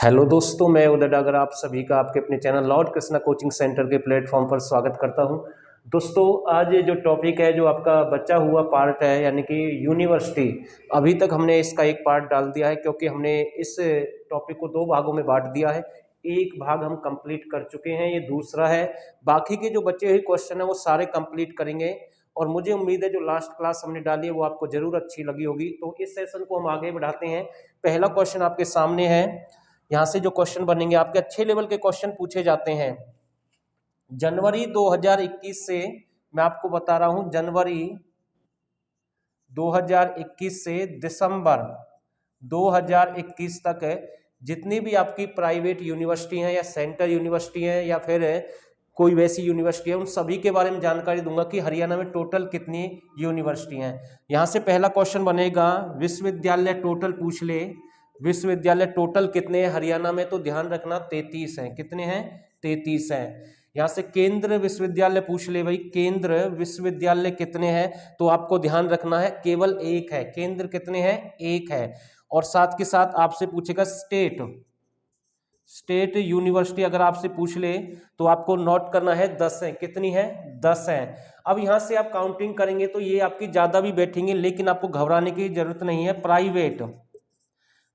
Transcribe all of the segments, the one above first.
Hello दोस्तों, मैं उदय डागर आप सभी का आपके अपने channel Lord Krishna coaching centre के प्लेटफॉर्म पर स्वागत करता हूं। दोस्तों, आज ये जो टॉपिक है, जो आपका बचा हुआ पार्ट है, यानी कि यूनिवर्सिटी, अभी तक हमने इसका एक पार्ट डाल दिया है क्योंकि हमने इस टॉपिक को दो भागों में बांट दिया है। एक भाग हम कंप्लीट कर चुके हैं, ये दूसरा है। बाकी के जो बचे हुए क्वेश्चन है वो सारे कंप्लीट करेंगे और मुझे उम्मीद है जो लास्ट क्लास हमने डाली है वो आपको जरूर अच्छी लगी होगी। तो इस सेशन को हम आगे बढ़ाते हैं। पहला क्वेश्चन आपके सामने है। यहाँ से जो क्वेश्चन बनेंगे आपके अच्छे लेवल के क्वेश्चन पूछे जाते हैं। जनवरी 2021 से मैं आपको बता रहा हूं, जनवरी 2021 से दिसंबर 2021 तक जितनी भी आपकी प्राइवेट यूनिवर्सिटी हैं या सेंट्रल यूनिवर्सिटी हैं या फिर कोई वैसी यूनिवर्सिटी है, उन सभी के बारे में जानकारी दूंगा कि हरियाणा में टोटल कितनी यूनिवर्सिटी हैं। यहाँ से पहला क्वेश्चन बनेगा, विश्वविद्यालय टोटल पूछ ले। विश्वविद्यालय टोटल कितने हैं हरियाणा में? तो ध्यान रखना 33 हैं। कितने हैं? 33 हैं। यहाँ से केंद्र विश्वविद्यालय पूछ ले भाई, केंद्र विश्वविद्यालय कितने हैं? तो आपको ध्यान रखना है केवल एक है। केंद्र कितने हैं? एक है। और साथ के साथ आपसे पूछेगा स्टेट यूनिवर्सिटी अगर आपसे पूछ ले तो आपको नोट करना है 10 है। कितनी है? 10 है। अब यहां से आप काउंटिंग करेंगे तो ये आपकी ज्यादा भी बैठेंगे, लेकिन आपको घबराने की जरूरत नहीं है।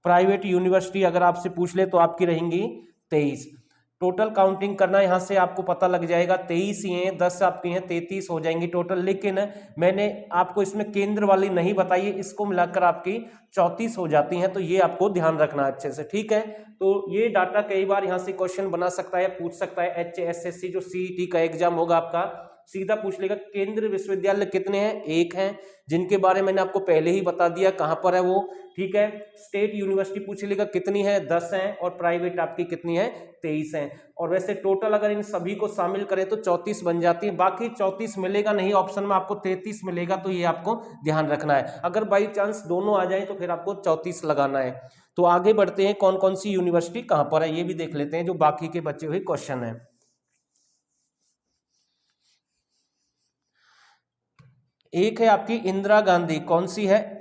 प्राइवेट यूनिवर्सिटी अगर आपसे पूछ ले तो आपकी रहेंगी 23। टोटल काउंटिंग करना, यहां से आपको पता लग जाएगा 23 ही हैं, 10 आपकी हैं, 33 हो जाएंगी टोटल। लेकिन मैंने आपको इसमें केंद्र वाली नहीं बताई है, इसको मिलाकर आपकी 34 हो जाती हैं। तो ये आपको ध्यान रखना अच्छे से, ठीक है। तो ये डाटा कई बार यहां से क्वेश्चन बना सकता है, पूछ सकता है। HSSC जो CET का एग्जाम होगा आपका, सीधा पूछ लेगा केंद्र विश्वविद्यालय कितने हैं? एक हैं, जिनके बारे में मैंने आपको पहले ही बता दिया कहां पर है वो, ठीक है। स्टेट यूनिवर्सिटी पूछ लेगा कितनी है? 10 हैं। और प्राइवेट आपकी कितनी है? 23 हैं। और वैसे टोटल अगर इन सभी को शामिल करें तो 34 बन जाती है। बाकी 34 मिलेगा नहीं ऑप्शन में, आपको 33 मिलेगा। तो ये आपको ध्यान रखना है। अगर बाई चांस दोनों आ जाए तो फिर आपको 34 लगाना है। तो आगे बढ़ते हैं, कौन कौन सी यूनिवर्सिटी कहां पर है ये भी देख लेते हैं, जो बाकी के बचे हुए क्वेश्चन है। एक है आपकी इंदिरा गांधी, कौन सी है?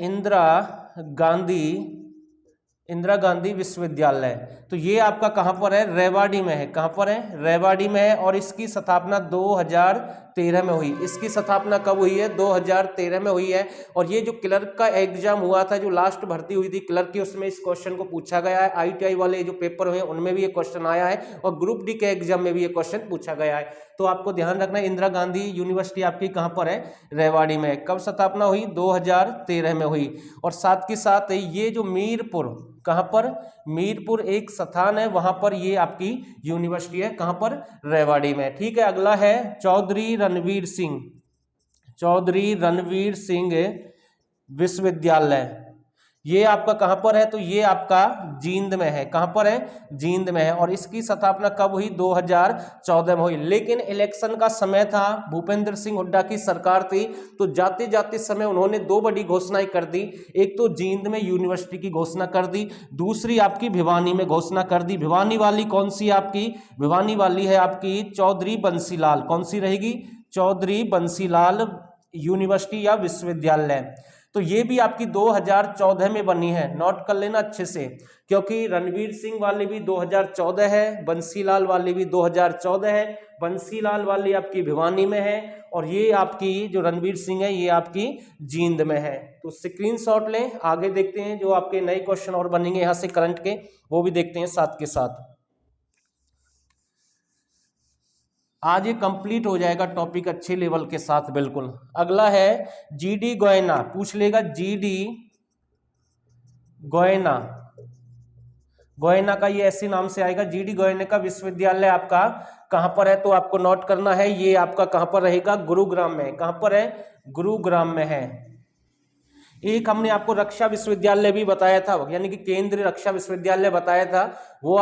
इंदिरा गांधी विश्वविद्यालय। तो ये आपका कहां पर है? रेवाड़ी में है। कहां पर है? रेवाड़ी में है। और इसकी स्थापना 2013 में हुई। इसकी स्थापना कब हुई है? 2013 में हुई है। और ये जो क्लर्क का एग्जाम हुआ था, जो लास्ट भर्ती हुई थी क्लर्क की, उसमें इस क्वेश्चन को पूछा गया है। ITI वाले जो पेपर हुए उनमें भी ये क्वेश्चन आया है और ग्रुप डी के एग्जाम में भी ये क्वेश्चन पूछा गया है। तो आपको ध्यान रखना है, इंदिरा गांधी यूनिवर्सिटी आपकी कहां पर है? रेवाड़ी में। कब स्थापना हुई? 2013 में हुई। और साथ के साथ ये जो मीरपुर, कहां पर? मीरपुर एक स्थान है, वहां पर ये आपकी यूनिवर्सिटी है। कहां पर? रेवाड़ी में, ठीक है। अगला है चौधरी रणवीर सिंह विश्वविद्यालय। ये आपका कहां पर है? तो ये आपका जींद में है। कहां पर है? जींद में है। और इसकी स्थापना कब हुई? 2014 में हुई। लेकिन इलेक्शन का समय था, भूपेंद्र सिंह हुड्डा की सरकार थी, तो जाते जाते समय उन्होंने दो बड़ी घोषणाएं कर दी। एक तो जींद में यूनिवर्सिटी की घोषणा कर दी, दूसरी आपकी भिवानी में घोषणा कर दी। भिवानी वाली कौन सी आपकी? भिवानी वाली है आपकी चौधरी बंसीलाल। कौन सी रहेगी? चौधरी बंसीलाल यूनिवर्सिटी या विश्वविद्यालय। तो ये भी आपकी 2014 में बनी है, नोट कर लेना अच्छे से, क्योंकि रणवीर सिंह वाली भी 2014 है, बंसीलाल वाली भी 2014 है। बंसीलाल वाली आपकी भिवानी में है और ये आपकी जो रणवीर सिंह है ये आपकी जींद में है। तो स्क्रीनशॉट लें। आगे देखते हैं जो आपके नए क्वेश्चन और बनेंगे यहाँ से करंट के, वो भी देखते हैं साथ के साथ। आज ये कंप्लीट हो जाएगा टॉपिक अच्छे लेवल के साथ, बिल्कुल। अगला है GD गोयना, पूछ लेगा GD गोयना का ये ऐसे नाम से आएगा। GD गोयना का विश्वविद्यालय आपका कहां पर है? तो आपको नोट करना है, ये आपका कहां पर रहेगा? गुरुग्राम में। कहां पर है? गुरुग्राम में है। एक हमने आपको रक्षा विश्वविद्यालय भी बताया था, यानी कि केंद्रीय रक्षा विश्वविद्यालय बताया था, वो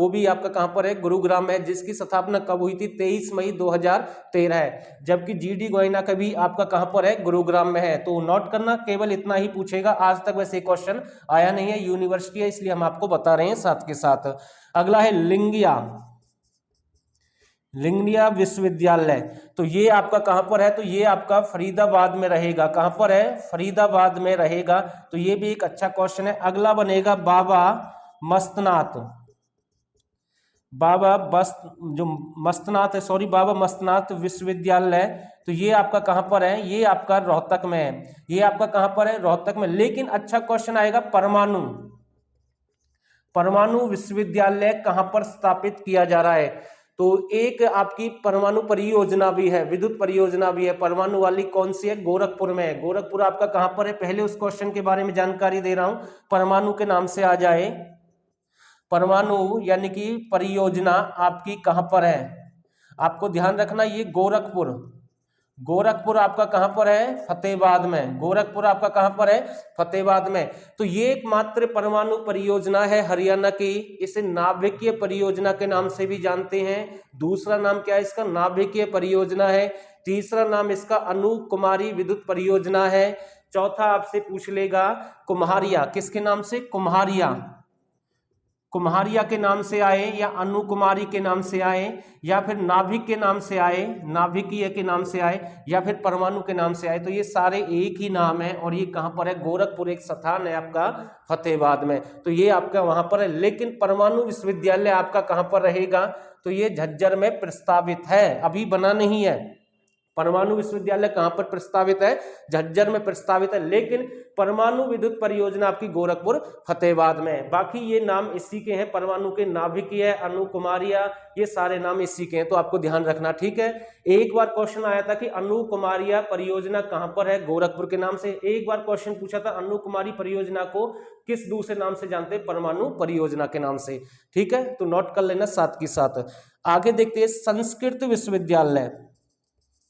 भी आपका कहां पर है? गुरुग्राम में है, जिसकी स्थापना कब हुई थी? 23 मई 2013 है। जबकि GD गोयना का भी आपका कहां पर है? गुरुग्राम में है। तो नोट करना, केवल इतना ही पूछेगा। आज तक वैसे क्वेश्चन आया नहीं है, यूनिवर्सिटी है इसलिए हम आपको बता रहे हैं साथ के साथ। अगला है लिंगिया विश्वविद्यालय। तो ये आपका कहां पर है? तो ये आपका फरीदाबाद में रहेगा। कहां पर है? फरीदाबाद में रहेगा। तो ये भी एक अच्छा क्वेश्चन है। अगला बनेगा बाबा मस्तनाथ। बाबा बस जो मस्तनाथ है, सॉरी, बाबा मस्तनाथ विश्वविद्यालय, तो ये आपका कहाँ पर है? ये आपका रोहतक में है। ये आपका कहाँ पर है? रोहतक में। लेकिन अच्छा क्वेश्चन आएगा, परमाणु, परमाणु विश्वविद्यालय कहां पर स्थापित किया जा रहा है? तो एक आपकी परमाणु परियोजना भी है, विद्युत परियोजना भी है, परमाणु वाली कौन सी है? गोरखपुर में है। गोरखपुर आपका कहां पर है? पहले उस क्वेश्चन के बारे में जानकारी दे रहा हूं, परमाणु के नाम से आ जाए। परमाणु यानी कि परियोजना आपकी कहां पर है? आपको ध्यान रखना, ये गोरखपुर, गोरखपुर आपका कहां पर है? फतेहाबाद में। गोरखपुर आपका कहां पर है? फतेहाबाद में। तो ये एकमात्र परमाणु परियोजना है हरियाणा की। इसे नाभिकीय परियोजना के नाम से भी जानते हैं। दूसरा नाम क्या है इसका? नाभिकीय परियोजना है। तीसरा नाम इसका अनु कुमारी विद्युत परियोजना है। चौथा आपसे पूछ लेगा कुम्हारिया, किसके नाम से? कुम्हारिया, कुम्हारिया के नाम से आए, या अनु कुमारी के नाम से आए, या फिर नाभिक के नाम से आए, नाभिकीय के नाम से आए, या फिर परमाणु के नाम से आए। तो ये सारे एक ही नाम है, और ये कहां पर है? गोरखपुर एक स्थान है आपका फतेहाबाद में। तो ये आपका वहां पर है। लेकिन परमाणु विश्वविद्यालय आपका कहां पर रहेगा? तो ये झज्जर में प्रस्तावित है, अभी बना नहीं है। परमाणु विश्वविद्यालय कहां पर प्रस्तावित है? झज्जर में प्रस्तावित है। लेकिन परमाणु विद्युत परियोजना आपकी गोरखपुर फतेहाबाद में। बाकी ये नाम इसी के हैं, परमाणु के, नाभिकीय, अनु कुमारिया, ये सारे नाम इसी के हैं, तो आपको ध्यान रखना, ठीक है। एक बार क्वेश्चन आया था कि अनु कुमारिया परियोजना कहां पर है? गोरखपुर के नाम से। एक बार क्वेश्चन पूछा था अनु कुमारी परियोजना को किस दूसरे नाम से जानते हैं? परमाणु परियोजना के नाम से, ठीक है। तो नोट कर लेना साथ के साथ। आगे देखते हैं, संस्कृत विश्वविद्यालय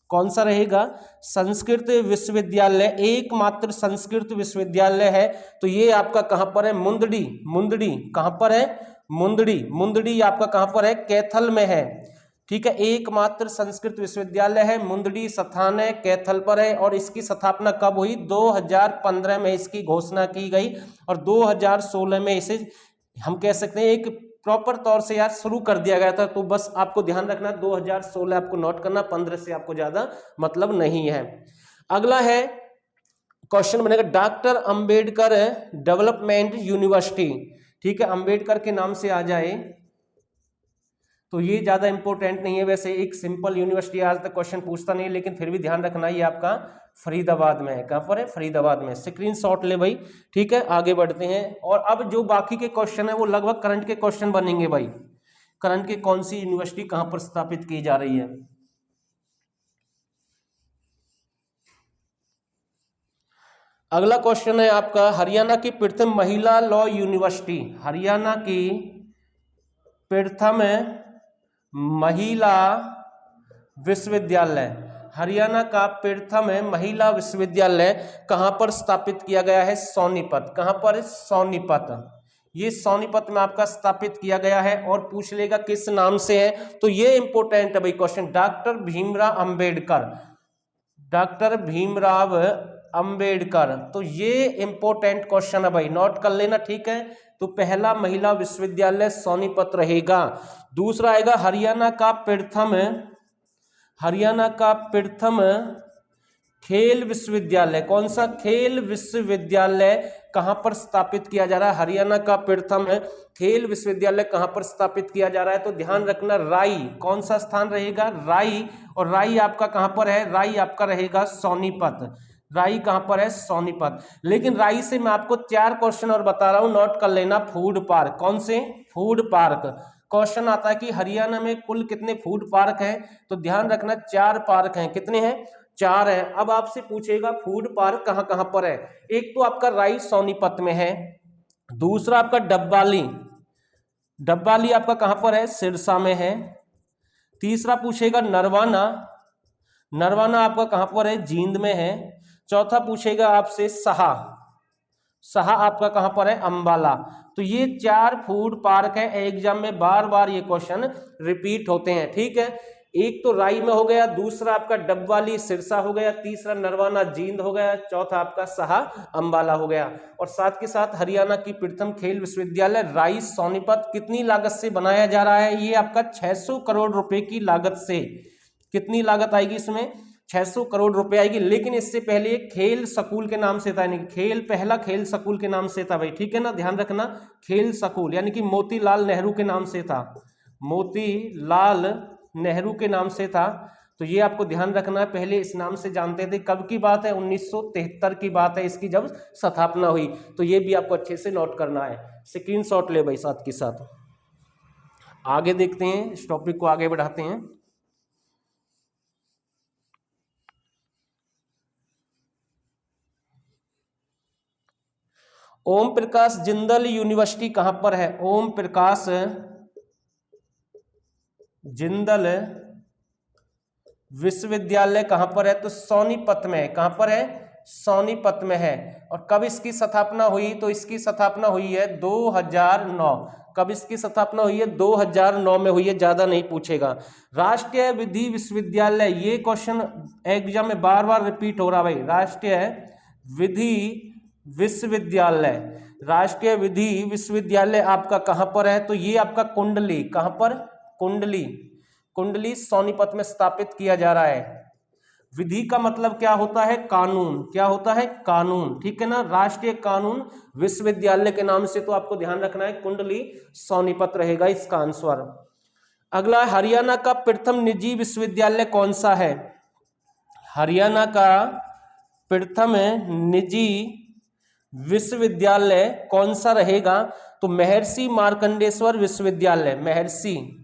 कौन सा रहेगा? संस्कृत विश्वविद्यालय, एकमात्र संस्कृत विश्वविद्यालय है। तो ये आपका कहां पर है? मुंदड़ी, मुंदड़ी कहां पर है? मुंदड़ी, मुंदड़ी आपका कहां पर है? कैथल में है, ठीक है। एकमात्र संस्कृत विश्वविद्यालय है, मुंदड़ी स्थान है, कैथल पर है। और इसकी स्थापना कब हुई? 2015 में इसकी घोषणा की गई, और 2016 में इसे हम कह सकते हैं एक प्रॉपर तौर से यार शुरू कर दिया गया था। तो बस आपको ध्यान रखना 2016 आपको नोट करना, 15 से आपको ज्यादा मतलब नहीं है। अगला है क्वेश्चन बनेगा डॉक्टर अंबेडकर डेवलपमेंट यूनिवर्सिटी, ठीक है। अंबेडकर के नाम से आ जाए तो ये ज्यादा इंपॉर्टेंट नहीं है। वैसे एक सिंपल यूनिवर्सिटी आज तक क्वेश्चन पूछता नहीं, लेकिन फिर भी ध्यान रखना ये आपका फरीदाबाद में है। कहां पर है? फरीदाबाद में। स्क्रीनशॉट ले भाई, ठीक है। आगे बढ़ते हैं, और अब जो बाकी के क्वेश्चन है वो लगभग करंट के क्वेश्चन बनेंगे भाई। करंट के कौन सी यूनिवर्सिटी कहां पर स्थापित की जा रही है? अगला क्वेश्चन है आपका हरियाणा की प्रथम महिला लॉ यूनिवर्सिटी, हरियाणा की प्रथम महिला विश्वविद्यालय, हरियाणा का प्रथम महिला विश्वविद्यालय कहां पर स्थापित किया गया है? सोनीपत। कहां पर? सोनीपत। ये सोनीपत में आपका स्थापित किया गया है। और पूछ लेगा किस नाम से है, तो ये इंपॉर्टेंट है भाई question, doctor Bhimrao Ambedkar, doctor Bhimrao Ambedkar. तो ये इंपॉर्टेंट क्वेश्चन है भाई, नोट कर लेना, ठीक है। तो पहला महिला विश्वविद्यालय सोनीपत रहेगा। दूसरा आएगा हरियाणा का प्रथम, हरियाणा का प्रथम खेल विश्वविद्यालय, कौन सा? खेल विश्वविद्यालय कहां पर स्थापित किया जा रहा है? हरियाणा का प्रथम खेल विश्वविद्यालय कहां पर स्थापित किया जा रहा है? तो ध्यान रखना राई, कौन सा स्थान रहेगा? राई। और राई आपका कहां पर है? राई आपका रहेगा सोनीपत। राई कहां पर है? सोनीपत। लेकिन राई से मैं आपको 4 क्वेश्चन और बता रहा हूं, नोट कर लेना। फूड पार्क, कौन से? Food park. क्वेश्चन आता है कि हरियाणा में कुल कितने फूड पार्क हैं? तो ध्यान रखना 4 पार्क हैं। कितने हैं? 4 हैं। अब आपसे पूछेगा फूड पार्क कहां कहां पर है? एक तो आपका राई सोनीपत में है, दूसरा आपका डब्बाली, डब्बाली आपका कहां पर है? सिरसा में है। तीसरा पूछेगा नरवाना, नरवाना आपका कहां पर है? जींद में है। चौथा पूछेगा आपसे सहा, सहा आपका कहां पर है? अंबाला। तो ये 4 फूड पार्क है, एग्जाम में बार बार ये क्वेश्चन रिपीट होते हैं, ठीक है। एक तो राई में हो गया, दूसरा आपका डबवाली सिरसा हो गया, तीसरा नरवाना जींद हो गया, चौथा आपका सहा अंबाला हो गया। और साथ के साथ हरियाणा की प्रथम खेल विश्वविद्यालय राई सोनीपत कितनी लागत से बनाया जा रहा है? ये आपका 600 करोड़ रुपए की लागत से। कितनी लागत आएगी इसमें? 600 करोड़ रुपए आएगी। लेकिन इससे पहले खेल स्कूल के नाम से था, यानी खेल पहला खेल स्कूल के नाम से था भाई, ठीक है ना, ध्यान रखना। खेल स्कूल यानी कि मोतीलाल नेहरू के नाम से था, मोतीलाल नेहरू के नाम से था। तो ये आपको ध्यान रखना है, पहले इस नाम से जानते थे। कब की बात है? 1973 की बात है इसकी, जब स्थापना हुई। तो ये भी आपको अच्छे से नोट करना है, स्क्रीनशॉट ले भाई साथ के साथ। आगे देखते हैं, इस टॉपिक को आगे बढ़ाते हैं। ओम प्रकाश जिंदल यूनिवर्सिटी कहां पर है? ओम प्रकाश जिंदल विश्वविद्यालय कहां पर है? तो सोनीपत में है। कहां पर है? सोनीपत में है। और कब इसकी स्थापना हुई? तो इसकी स्थापना हुई है 2009। कब इसकी स्थापना हुई है? 2009 में हुई है, ज्यादा नहीं पूछेगा। राष्ट्रीय विधि विश्वविद्यालय, ये क्वेश्चन एग्जाम में बार बार रिपीट हो रहा भाई। राष्ट्रीय विधि विश्वविद्यालय, राष्ट्रीय विधि विश्वविद्यालय आपका कहां पर है? तो ये आपका कुंडली, कहां पर? कुंडली, कुंडली सोनीपत में स्थापित किया जा रहा है। विधि का मतलब क्या होता है? कानून। क्या होता है? कानून, ठीक है ना। राष्ट्रीय कानून विश्वविद्यालय के नाम से तो आपको ध्यान रखना है, कुंडली सोनीपत रहेगा इसका आंसर। अगला, हरियाणा का प्रथम निजी विश्वविद्यालय कौन सा है? हरियाणा का प्रथम निजी विश्वविद्यालय कौन सा रहेगा? तो महर्षि मार्कंडेश्वर विश्वविद्यालय, महर्षि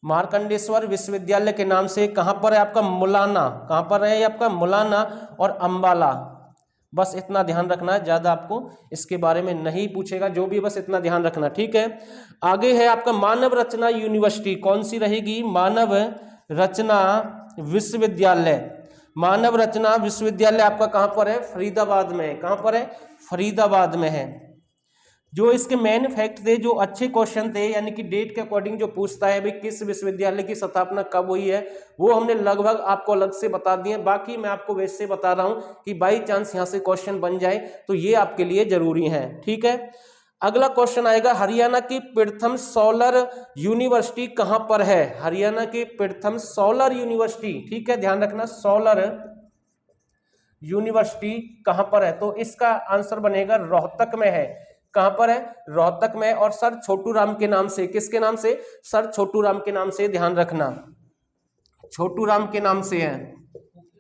मार्कंडेश्वर विश्वविद्यालय के नाम से। कहां पर है आपका? मुलाना। कहां पर है आपका? मुलाना और अंबाला। बस इतना ध्यान रखना है, ज्यादा आपको इसके बारे में नहीं पूछेगा, जो भी बस इतना ध्यान रखना, ठीक है। आगे है आपका मानव रचना यूनिवर्सिटी, कौन सी रहेगी? मानव रचना विश्वविद्यालय। मानव रचना विश्वविद्यालय आपका कहां पर है? फरीदाबाद में है। कहां पर है? फरीदाबाद में है। जो इसके मेन फैक्ट थे, जो अच्छे क्वेश्चन थे, यानी कि डेट के अकॉर्डिंग जो पूछता है भाई किस विश्वविद्यालय की स्थापना कब हुई है, वो हमने लगभग आपको अलग से बता दिए। बाकी मैं आपको वैसे बता रहा हूं कि बाई चांस यहां से क्वेश्चन बन जाए तो ये आपके लिए जरूरी है, ठीक है। अगला क्वेश्चन आएगा, हरियाणा की प्रथम सोलर यूनिवर्सिटी कहां पर है? हरियाणा की प्रथम सोलर यूनिवर्सिटी, ठीक है, ध्यान रखना, सोलर यूनिवर्सिटी कहां पर है? तो इसका आंसर बनेगा रोहतक में है। कहां पर है? रोहतक में। और सर छोटू राम के नाम से। किसके नाम से? सर छोटू राम के नाम से, ध्यान रखना, छोटू राम के नाम से है।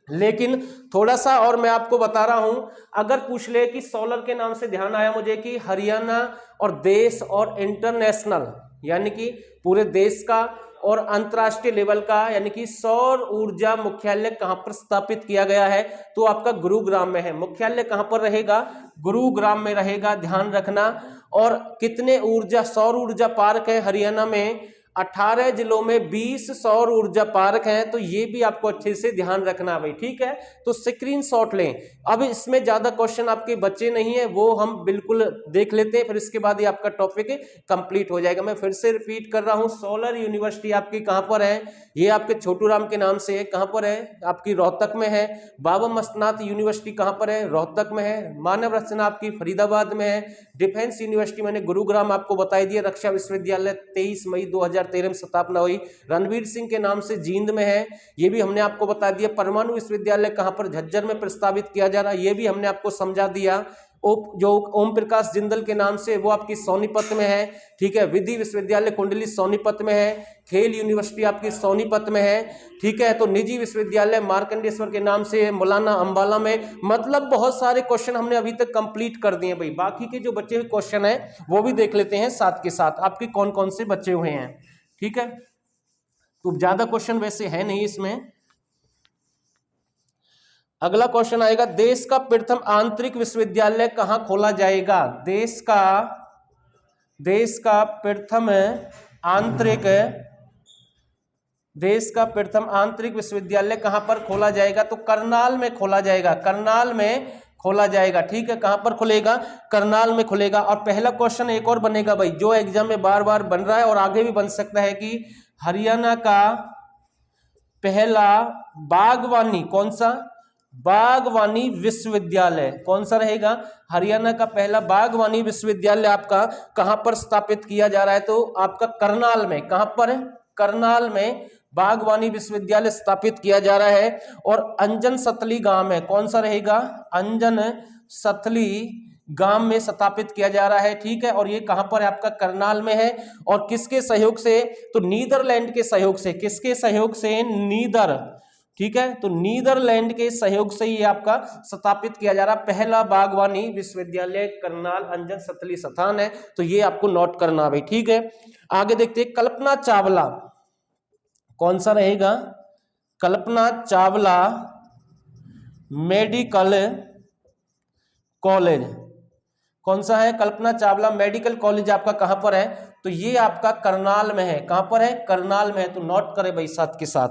लेकिन थोड़ा सा और मैं आपको बता रहा हूं, अगर पूछ ले कि सोलर के नाम से, ध्यान आया मुझे कि हरियाणा और देश और इंटरनेशनल, यानी कि पूरे देश का और अंतरराष्ट्रीय लेवल का, यानी कि सौर ऊर्जा मुख्यालय कहां पर स्थापित किया गया है? तो आपका गुरुग्राम में है। मुख्यालय कहां पर रहेगा? गुरुग्राम में रहेगा, ध्यान रखना। और कितने ऊर्जा सौर ऊर्जा पार्क है हरियाणा में? 18 जिलों में 20 सौर ऊर्जा पार्क हैं। तो ये भी आपको अच्छे से ध्यान रखना भाई, ठीक है। तो स्क्रीनशॉट लें। अब इसमें ज्यादा क्वेश्चन आपके बच्चे नहीं है, वो हम बिल्कुल देख लेते हैं, फिर इसके बाद ये आपका टॉपिक कंप्लीट हो जाएगा। मैं फिर से रिपीट कर रहा हूं, सोलर यूनिवर्सिटी आपकी कहां पर है? ये आपके छोटू राम के नाम से है। कहां पर है? आपकी रोहतक में है। बाबा मस्तनाथ यूनिवर्सिटी कहां पर है? रोहतक में है। मानव रचना आपकी फरीदाबाद में है। डिफेंस यूनिवर्सिटी मैंने गुरुग्राम आपको बताई दिया। रक्षा विश्वविद्यालय 23 मई 2013 में स्थापना हुई, रणवीर सिंह के नाम से जींद में है, ये भी हमने आपको बता दिया। परमाणु विश्वविद्यालय कहां पर? झज्जर में प्रस्तावित किया जा रहा है, ये भी हमने आपको समझा दिया। जो ओम प्रकाश जिंदल के नाम से, वो आपकी सोनीपत में है, ठीक है। विधि विश्वविद्यालय कुंडली सोनीपत में है। खेल यूनिवर्सिटी आपकी सोनीपत में है, ठीक है। तो निजी विश्वविद्यालय मार्कंडेश्वर के नाम से मुलाना अंबाला में। मतलब बहुत सारे क्वेश्चन हमने अभी तक कंप्लीट कर दिए भाई। बाकी के जो बचे हुए क्वेश्चन है वो भी देख लेते हैं साथ के साथ, आपके कौन कौन से बचे हुए हैं, ठीक है। तो ज्यादा क्वेश्चन वैसे है नहीं इसमें। अगला क्वेश्चन आएगा, देश का प्रथम आंतरिक विश्वविद्यालय कहां खोला जाएगा? देश का प्रथम आंतरिक विश्वविद्यालय कहां पर खोला जाएगा? तो करनाल में खोला जाएगा, करनाल में खोला जाएगा, ठीक है। कहां पर खुलेगा? करनाल में खुलेगा। और पहला क्वेश्चन एक और बनेगा भाई, जो एग्जाम में बार बार बन रहा है और आगे भी बन सकता है, कि हरियाणा का पहला बागवानी, कौन सा? बागवानी विश्वविद्यालय कौन सा रहेगा? हरियाणा का पहला बागवानी विश्वविद्यालय आपका कहां पर स्थापित किया जा रहा है? तो आपका करनाल में। कहां पर? करनाल में बागवानी विश्वविद्यालय स्थापित किया जा रहा है। और अंजन सतली गांव में, कौन सा रहेगा? अंजन सतली गांव में स्थापित किया जा रहा है, ठीक है। और ये कहां पर है आपका करनाल में है। और किसके सहयोग से, तो नीदरलैंड के सहयोग से, किसके सहयोग से, ठीक है, तो नीदरलैंड के सहयोग से ये आपका स्थापित किया जा रहा पहला बागवानी विश्वविद्यालय करनाल अंजन सतली स्थान है। तो ये आपको नोट करना भाई, ठीक है। आगे देखते हैं कल्पना चावला, कौन सा रहेगा, कल्पना चावला मेडिकल कॉलेज, कौन सा है, कल्पना चावला मेडिकल कॉलेज आपका कहां पर है, तो ये आपका करनाल में है। कहां पर है, करनाल में है, तो नोट करें भाई साथ के साथ,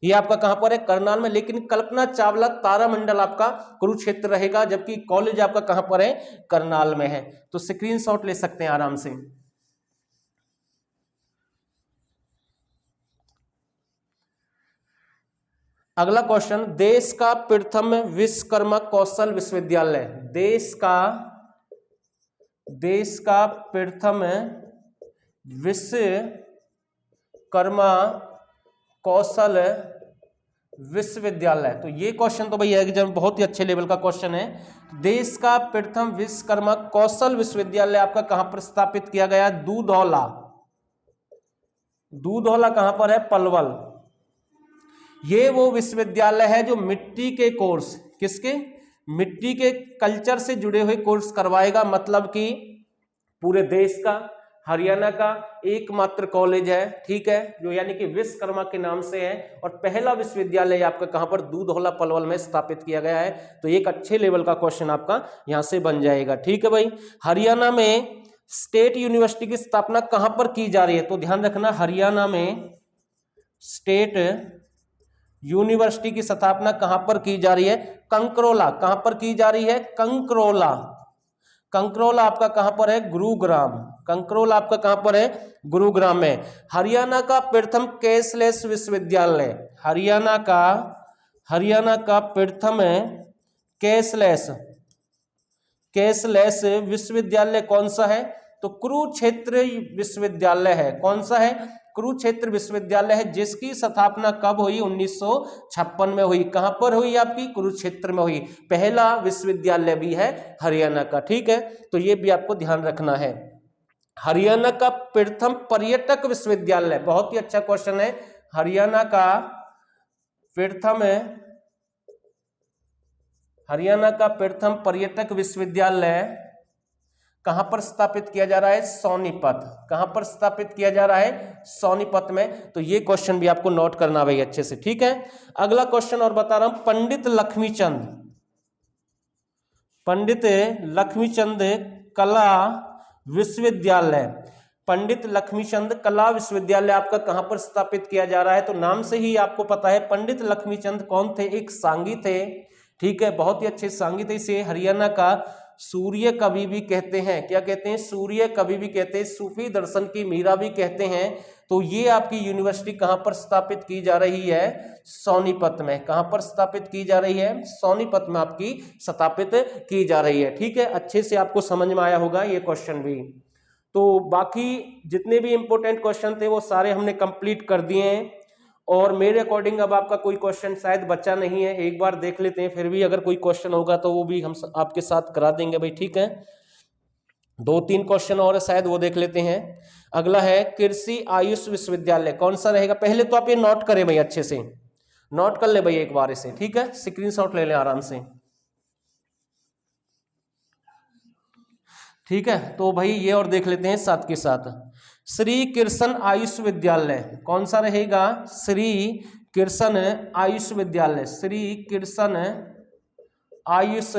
ये आपका कहां पर है, करनाल में। लेकिन कल्पना चावला तारामंडल आपका कुरुक्षेत्र रहेगा, जबकि कॉलेज आपका कहां पर है, करनाल में है। तो स्क्रीनशॉट ले सकते हैं आराम से। अगला क्वेश्चन, देश का प्रथम विश्वकर्मा कौशल विश्वविद्यालय, देश का प्रथम विश्वकर्मा कौशल विश्वविद्यालय, तो ये क्वेश्चन तो भैया एग्जाम बहुत ही अच्छे लेवल का क्वेश्चन है। देश का प्रथम विश्वकर्मा कौशल विश्वविद्यालय आपका कहां पर स्थापित किया गया, दूधौला, दूधौला कहां पर है, पलवल। ये वो विश्वविद्यालय है जो मिट्टी के कोर्स, किसके, मिट्टी के कल्चर से जुड़े हुए कोर्स करवाएगा, मतलब कि पूरे देश का, हरियाणा का एकमात्र कॉलेज है, ठीक है, जो यानी कि विश्वकर्मा के नाम से है। और पहला विश्वविद्यालय आपका कहां पर, दूधौला पलवल में स्थापित किया गया है। तो एक अच्छे लेवल का क्वेश्चन आपका यहां से बन जाएगा, ठीक है भाई। हरियाणा में स्टेट यूनिवर्सिटी की स्थापना कहां पर की जा रही है, तो ध्यान रखना, हरियाणा में स्टेट यूनिवर्सिटी की स्थापना कहां पर की जा रही है, कंकरोला, कहां पर की जा रही है, कंकरोला, कंकरोला आपका कहां पर है, गुरुग्राम, कंकरोला आपका कहां पर है, गुरुग्राम में। हरियाणा का प्रथम कैशलेस विश्वविद्यालय, हरियाणा का प्रथम कैशलेस विश्वविद्यालय कौन सा है, तो कुरुक्षेत्र विश्वविद्यालय है। कौन सा है, कुरुक्षेत्र विश्वविद्यालय है, जिसकी स्थापना कब हुई, 1956 में हुई। कहां पर हुई आपकी, कुरुक्षेत्र में हुई। पहला विश्वविद्यालय भी है हरियाणा का, ठीक है, तो ये भी आपको ध्यान रखना है। हरियाणा का प्रथम पर्यटक विश्वविद्यालय, बहुत ही अच्छा क्वेश्चन है, हरियाणा का प्रथम पर्यटक विश्वविद्यालय कहां पर स्थापित किया जा रहा है, सोनीपत, कहां पर स्थापित किया जा रहा है, सोनीपत में। तो ये क्वेश्चन भी आपको नोट करना भाई अच्छे से, ठीक है। अगला क्वेश्चन और बता रहा हूं, पंडित लक्ष्मीचंद कला विश्वविद्यालय, पंडित लक्ष्मीचंद कला विश्वविद्यालय आपका कहां पर स्थापित किया जा रहा है, तो नाम से ही आपको पता है पंडित लक्ष्मीचंद कौन थे, एक सांगी थे, ठीक है, बहुत ही अच्छे सांगी थे। इसे हरियाणा का सूर्य कवि भी कहते हैं, क्या कहते हैं, सूर्य कवि भी कहते हैं, सूफी दर्शन की मीरा भी कहते हैं। तो ये आपकी यूनिवर्सिटी कहां पर स्थापित की जा रही है, सोनीपत में। कहां पर स्थापित की जा रही है, सोनीपत में आपकी स्थापित की जा रही है, ठीक है। अच्छे से आपको समझ में आया होगा ये क्वेश्चन भी। तो बाकी जितने भी इंपॉर्टेंट क्वेश्चन थे वो सारे हमने कंप्लीट कर दिए हैं, और मेरे अकॉर्डिंग अब आपका कोई क्वेश्चन शायद बचा नहीं है, एक बार देख लेते हैं, फिर भी अगर कोई क्वेश्चन होगा तो वो भी हम आपके साथ करा देंगे भाई, ठीक है। 2-3 क्वेश्चन और शायद वो देख लेते हैं। अगला है कृषि आयुष विश्वविद्यालय, कौन सा रहेगा, पहले तो आप ये नोट करें भाई, अच्छे से नोट कर ले भाई एक बार इसे, ठीक है, स्क्रीनशॉट ले लें आराम से, ठीक है। तो भाई ये और देख लेते हैं साथ के साथ, श्री कृष्ण आयुष विद्यालय कौन सा रहेगा, श्री कृष्ण आयुष विद्यालय, श्री कृष्ण आयुष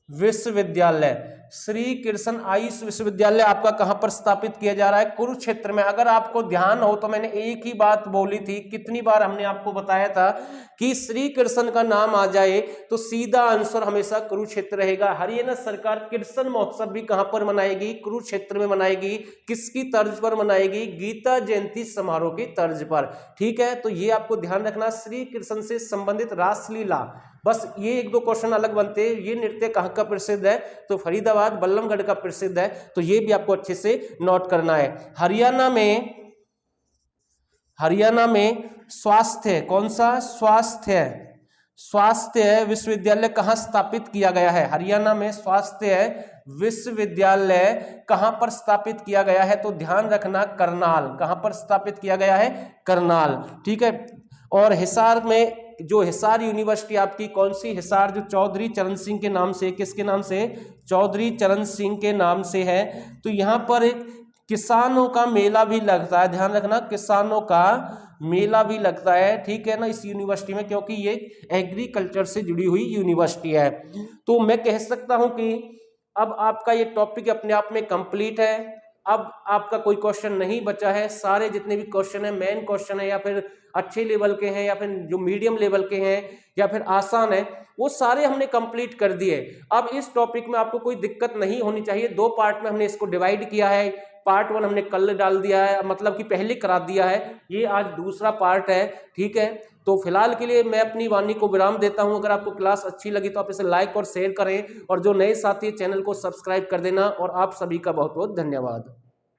विश्वविद्यालय, श्री कृष्ण आयुष विश्वविद्यालय आपका कहां पर स्थापित किया जा रहा है, कुरुक्षेत्र में। अगर आपको ध्यान हो तो मैंने एक ही बात बोली थी, कितनी बार हमने आपको बताया था कि श्री कृष्ण का नाम आ जाए तो सीधा आंसर हमेशा कुरुक्षेत्र रहेगा। हरियाणा सरकार कृष्ण महोत्सव भी कहां पर मनाएगी, कुरुक्षेत्र में मनाएगी। किसकी तर्ज पर मनाएगी, गीता जयंती समारोह की तर्ज पर, ठीक है। तो ये आपको ध्यान रखना, श्री कृष्ण से संबंधित रासलीला, बस ये 1-2 क्वेश्चन अलग बनते हैं। ये नृत्य कहाँ का प्रसिद्ध है, तो फरीदाबाद बल्लभगढ़ का प्रसिद्ध है, तो ये भी आपको अच्छे से नोट करना है। हरियाणा में स्वास्थ्य, कौन सा, स्वास्थ्य स्वास्थ्य विश्वविद्यालय कहाँ स्थापित किया गया है? हरियाणा में स्वास्थ्य विश्वविद्यालय कहां पर स्थापित किया गया है? तो ध्यान रखना करनाल। कहां पर स्थापित किया गया है? करनाल, ठीक है। और हिसार में, जो हिसार यूनिवर्सिटी आपकी कौन सी? हिसार, जो चौधरी चरण सिंह के नाम से, किसके नाम से? चौधरी चरण सिंह के नाम से है। तो यहां पर एक किसानों का मेला भी लगता है, ध्यान रखना, किसानों का मेला भी लगता है, ठीक है ना, इस यूनिवर्सिटी में, क्योंकि ये एग्रीकल्चर से जुड़ी हुई यूनिवर्सिटी है। तो मैं कह सकता हूं कि अब आपका ये टॉपिक अपने आप में कंप्लीट है। अब आपका कोई क्वेश्चन नहीं बचा है। सारे जितने भी क्वेश्चन है, मेन क्वेश्चन है या फिर अच्छे लेवल के हैं या फिर जो मीडियम लेवल के हैं या फिर आसान है, वो सारे हमने कंप्लीट कर दिए। अब इस टॉपिक में आपको कोई दिक्कत नहीं होनी चाहिए। 2 पार्ट में हमने इसको डिवाइड किया है। पार्ट 1 हमने कल डाल दिया है, मतलब कि पहले करा दिया है, ये आज दूसरा पार्ट है, ठीक है। तो फिलहाल के लिए मैं अपनी वाणी को विराम देता हूं। अगर आपको क्लास अच्छी लगी तो आप इसे लाइक और शेयर करें, और जो नए साथी चैनल को सब्सक्राइब कर देना। और आप सभी का बहुत बहुत धन्यवाद।